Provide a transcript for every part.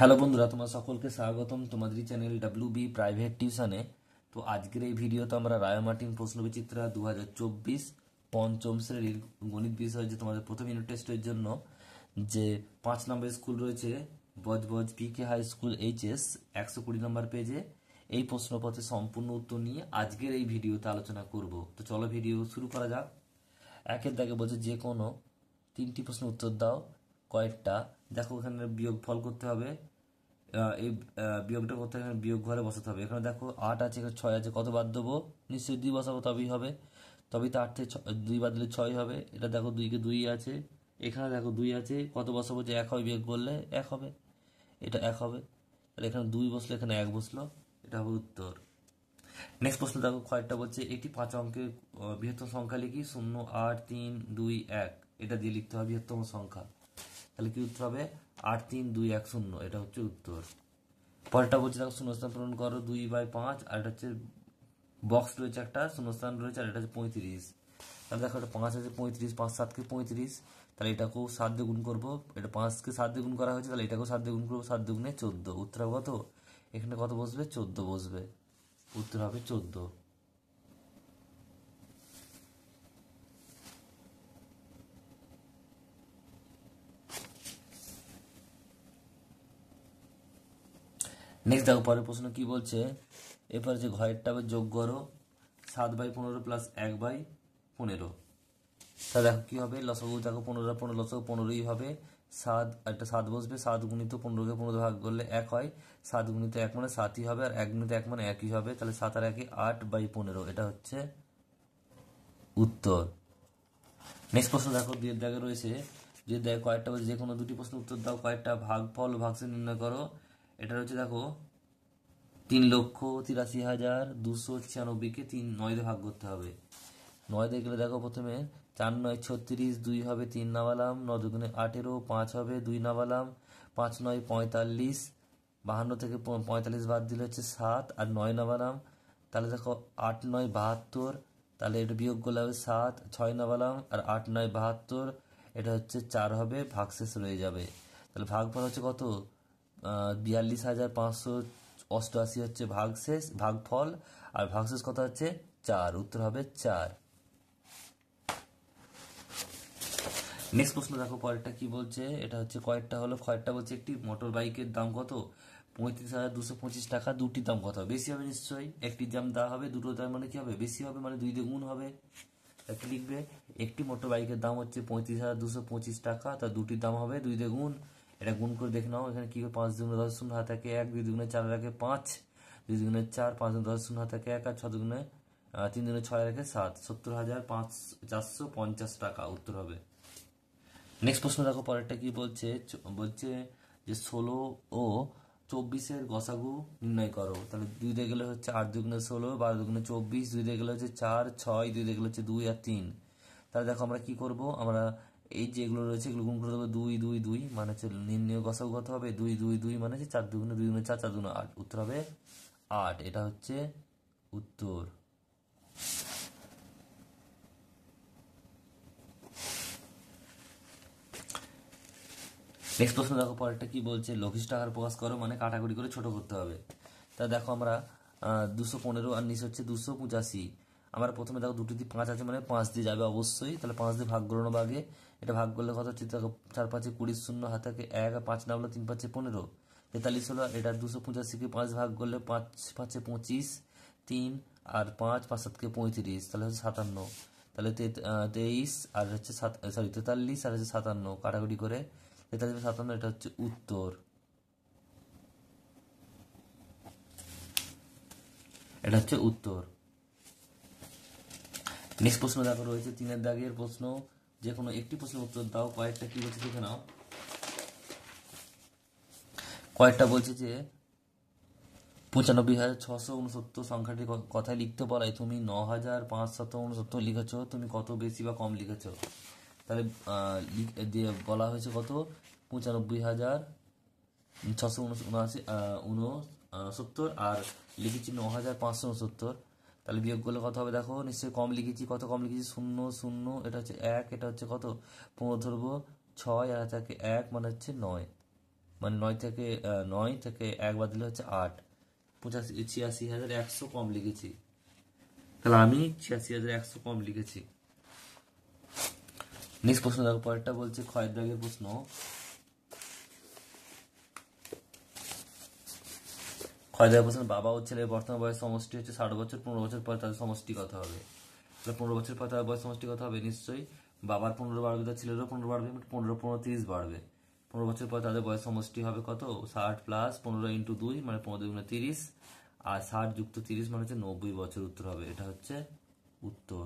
Hello বন্ধুরা, তোমার সকলকে স্বাগতম তোমাদের চ্যানেল WB প্রাইভেট টিউশনে। তো আজকের এই ভিডিওতে আমরা রায়-মার্টিন প্রশ্নবিচিত্রা 2024 পঞ্চম শ্রেণীর গণিত বিষয় যে তোমাদের প্রথম ইউনিট টেস্টের জন্য যে 5 নম্বরের স্কুল রয়েছে Budge Budge PK high school HS 120 number পেজে এই প্রশ্নপত্রের সম্পূর্ণ উত্তর নিয়ে আজকের এই ভিডিওতে আলোচনা করব। তো চলো ভিডিও শুরু করা যাক। একের দাগে বলছে যে কোনো 3টি প্রশ্নের উত্তর দাও। কয়েকটা দেখো, এখানে বিয়োগ ফল করতে হবে। এই বিয়োগটা করতে হবে, বিয়োগ ঘরে বসাতে হবে। এখানে দেখো 8 আছে, এখানে 6 আছে, কত বাদ দেবো? নিশ্চয়ই 2 বসাবো, তবেই হবে। তবেই তো 8 থেকে 2 বাদ দিলে 6 হবে। এটা দেখো 2 কে 2 আছে, এখানে দেখো 2 আছে, কত বসাবো? যে 1 হবে, বিয়োগ করলে 1 হবে, এটা 1 হবে। তাহলে এখানে 2 বসলো, এখানে 1 বসলো, এটা হবে উত্তর। নেক্সট প্রশ্ন দেখো, কয়েকটা বলছে একটি 5 অঙ্কের বৃহত্তম সংখ্যা লিখি। 0 8 3 2 1, এটা দিয়ে লিখতে হবে বৃহত্তম সংখ্যা। তাহলে কি উত্তর হবে? 8 3 2 1 0, এটা হচ্ছে উত্তর। পরেরটা বলছে দেখো, শূন্যস্থান পূরণ করো 2/5, আর এটা হচ্ছে বক্স রয়েছে, একটা শূন্যস্থান রয়েছে, আর এটা হচ্ছে 35। তাহলে দেখো, এটা 5 আছে, 35, 5 7 কে 35, তাহলে এটাকেও 7 দিয়ে গুণ করবো। এটা 5 কে 7 দিয়ে গুণ করা হয়েছে, তাহলে এটাকেও 7 দিয়ে গুণ করবো। 7 দুগুণে 14, উত্তর হবে কত? এখানে কত বসবে? 14 বসবে, উত্তর হবে 14। নেক্সট দেখো, পরের প্রশ্ন কি বলছে। এরপর যে ঘরেরটা যোগ করো, 7/15 প্লাস 1/15। তা দেখো কি হবে, লসাগু দেখো 15 15 লসাগু 15ই হবে। 7, একটা 7 বসবে, 7 গুণিত 15কে 15 ভাগ করলে 1 হয়। 7 গুণিত 1 মানে 7ই হবে, আর 1 গুণিত 1 মানে 1ই হবে। তাহলে 7 আর 1 8/15, এটা হচ্ছে উত্তর। নেক্সট প্রশ্ন দেখো, দুইয়ের দাগে রয়েছে যে দেখো কয়েকটা বলছে যে কোনো দুটি প্রশ্ন উত্তর দাও, কয়েকটা ভাগফল ও ভাগশেষ নির্ণয় করো। এটা হচ্ছে দেখো 3,83,296কে 9 দিয়ে ভাগ করতে হবে। 9 দিয়ে গেলে দেখো প্রথমে 4 9 36, 2 হবে 3 নামালাম, 9 দুগুণে 18, 5 হবে 2 নামালাম, 5 9 45, 52 থেকে 45 বাদ দিলে হচ্ছে 7, আর 9 নামালাম। তাহলে দেখো 8 9 72, তাহলে এটা বিয়োগ করলে হবে 7, 6 নামালাম, আর 8 9 72, এটা হচ্ছে 4 হবে, ভাগশেষ রয়ে যাবে। তাহলে ভাগফল হচ্ছে কত? 42,588 হচ্ছে ভাগশেষ, ভাগফল, আর ভাগশেষ কত হচ্ছে? 4, উত্তর হবে 4। নেক্সট প্রশ্ন দেখো, পরেরটা কি বলছে। এটা হচ্ছে কয়েকটা হলো, কয়েকটা বলছে একটি মোটর বাইকের দাম কত? 35,225 টাকা। দুটির দাম কত? বেশি হবে নিশ্চয়ই, একটির দাম দেওয়া হবে, দুটো দাম মানে কি হবে? বেশি হবে, মানে 2 দিয়ে গুণ হবে। কি লিখবে? একটি মোটর বাইকের দাম হচ্ছে 35,225 টাকা, তার দুটির দাম হবে 2 দিয়ে গুণ। এটা গুণ করে দেখে নাও, এখানে কি হবে? 5 দুগুণে 10 শূন্য হাতে থাকে 1, 2 দুগুণে 4 রাখে 5, 2 দুগুণে 4, 5 দুগুণে 10 শূন্য হাতে থাকে 1, আর 6 দুগুণে 3 দুগুণে 6 রাখে 7, 70,450 টাকা, উত্তর হবে। নেক্সট প্রশ্ন দেখো, পরেরটা কি বলছে। বলছে যে 16 ও 24-এর গসাগু নির্ণয় করো। তাহলে 2 দিয়ে গেলে হচ্ছে 8 দুগুণে 16, 12 দুগুণে 24, 2 দিয়ে গেলে হচ্ছে 4, 6, 2 দিয়ে গেলে হচ্ছে 2 আর 3। তাহলে দেখো আমরা কি করব, আমরা এই যেগুলো রয়েছে এগুলো গুণ করে দেবো। 2 2 2 মানে হচ্ছে নির্ণয় গসাগু কত হবে? 2 2 2 মানে হচ্ছে 4 দুগুণে 2 দুগুণে 4, 4 দুগুণে 8, উত্তর হবে 8, এটা হচ্ছে উত্তর। নেক্সট প্রশ্ন দেখো, পরেরটা কি বলছে। লঘিষ্ঠ আকার প্রকাশ করো, মানে কাটাকুটি করে ছোট করতে হবে। তা দেখো আমরা 215 আর নিচে হচ্ছে 285। আমরা প্রথমে দেখো দুটি দিয়ে 5 আছে, মানে 5 দিয়ে যাবে অবশ্যই। তাহলে 5 দিয়ে ভাগ করো না আগে। এটা ভাগ করলে কত হচ্ছে? দেখো 4 5 20, শূন্য হাতে থাকে 1, আর 5 নামলো 3 5 15, 43 হলো। এটা 285-কে 5 ভাগ করলে 5 5 25, 3 আর 5 5 7 35, তাহলে হচ্ছে 57। তাহলে 23 আর হচ্ছে 43 আর হচ্ছে 57, কাটাকুটি করে 43 57, এটা হচ্ছে উত্তর। এটা হচ্ছে উত্তর। নেক্সট প্রশ্ন দেখো রয়েছে 3-এর দাগের প্রশ্ন। যে কোনো একটি প্রশ্নের উত্তর দাও। কয়েকটা কি বলছে দেখে নাও। কয়েকটা বলছে যে 95,669 সংখ্যাটির কথায় লিখতে বলায় তুমি 9,569 লিখেছ, তুমি কত বেশি বা কম লিখেছ? তাহলে দিয়ে বলা হয়েছে কত? 95,679 আর লিখেছি 9,569। তাহলে বিয়োগ করলে কত হবে? দেখো নিশ্চয়ই কম লিখেছি। কত কম লিখেছি? 0 0, এটা হচ্ছে 1, এটা হচ্ছে কত? 15 ধরবো 6, আর থাকে 1 মানে হচ্ছে 9। মানে 9 থেকে 1 বাদ দিলে হচ্ছে 8, 86,100 কম লিখেছি, তাহলে আমি 86,100 কম লিখেছি। নেক্সট প্রশ্ন দেখো, পরেরটা বলছে ক্ষয়ের দাগের প্রশ্ন। ক্ষয়ের দাগের প্রশ্ন, বাবা ও ছেলের বর্তমান বয়স সমষ্টি হচ্ছে 60 বছর, 15 বছর পরে তাদের সমষ্টি কত হবে? তাহলে 15 বছর পরে তাদের বয়স সমষ্টি কত হবে? নিশ্চয়ই বাবার 15 বাড়বে, তার ছেলেরও 15 বাড়বে, 15 15 30 বাড়বে। 15 বছর পর তাদের বয়স সমষ্টি হবে কত? 60 প্লাস 15 ইন্টু 2 মানে 15 × 30, আর 60 যুক্ত 30 মানে হচ্ছে 90 বছর উত্তর হবে। এটা হচ্ছে উত্তর।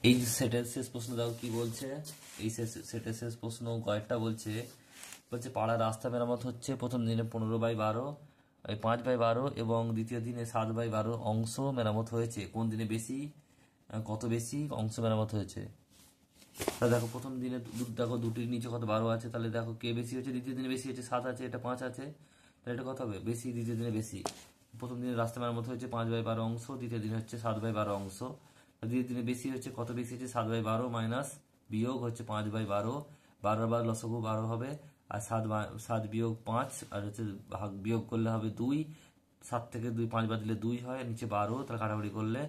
এই সেটের শেষ প্রশ্ন দেখো কি বলছে। এই সেটের শেষ প্রশ্ন কয়েকটা বলছে পাড়ার রাস্তা মেরামত হচ্ছে, প্রথম দিনে 15/12, 5/12 এবং দ্বিতীয় দিনে 7/12 অংশ মেরামত হয়েছে। কোন দিনে বেশি, কত বেশি অংশ মেরামত হয়েছে? তাহলে দেখো প্রথম দিনে দেখো দুটির নিচে কত 12 আছে, তাহলে দেখো কে বেশি হচ্ছে? দ্বিতীয় দিনে বেশি হচ্ছে, 7 আছে, এটা 5 আছে, তাহলে এটা কত হবে? বেশি, দ্বিতীয় দিনে বেশি। প্রথম দিনে রাস্তা মেরামত হয়েছে 5/12 অংশ, দ্বিতীয় দিনে হচ্ছে 7/12 অংশ। দ্বিতীয় দিনে বেশি হচ্ছে, কত বেশি হচ্ছে? 7/12 মাইনাস বিয়োগ হচ্ছে 5/12, 12 লসগু 12 হবে, আর 7 বিয়োগ 5, আর হচ্ছে ভাগ বিয়োগ করলে হবে 2, 7 থেকে 2 5 বাদ দিলে 2 হয়, নিচে 12, তাহলে কাটাকুটি করলে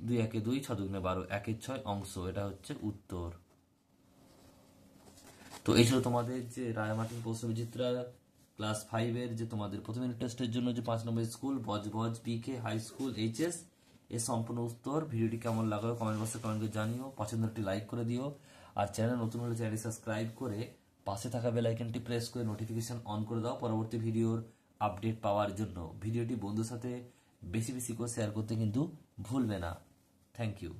2 1 2, 6 2 12, 1 6 অংশ। এটা হচ্ছে উত্তর। তো এই ছিল তোমাদের যে রায়মার্টিন প্রশ্নবিচিত্রা ক্লাস 5-এর যে তোমাদের প্রথম ইউনিট টেস্টের জন্য যে 5 নম্বর স্কুল বজবজ পিকে হাই স্কুল এইচএস এর সম্পূর্ণ উত্তর। ভিডিওটি কেমন লাগলো কমেন্ট বক্সে কমেন্ট করে জানিও, পছন্দ একটি লাইক করে দিও, আর চ্যানেল নতুন হলে চ্যানেলটি সাবস্ক্রাইব করে পাশে থাকা বেল আইকনটি প্রেস করে নোটিফিকেশন অন করে দাও পরবর্তী ভিডিওর আপডেট পাওয়ার জন্য। ভিডিওটি বন্ধুর সাথে বেশি বেশি করে শেয়ার করতে কিন্তু ভুলবে না। Thank you.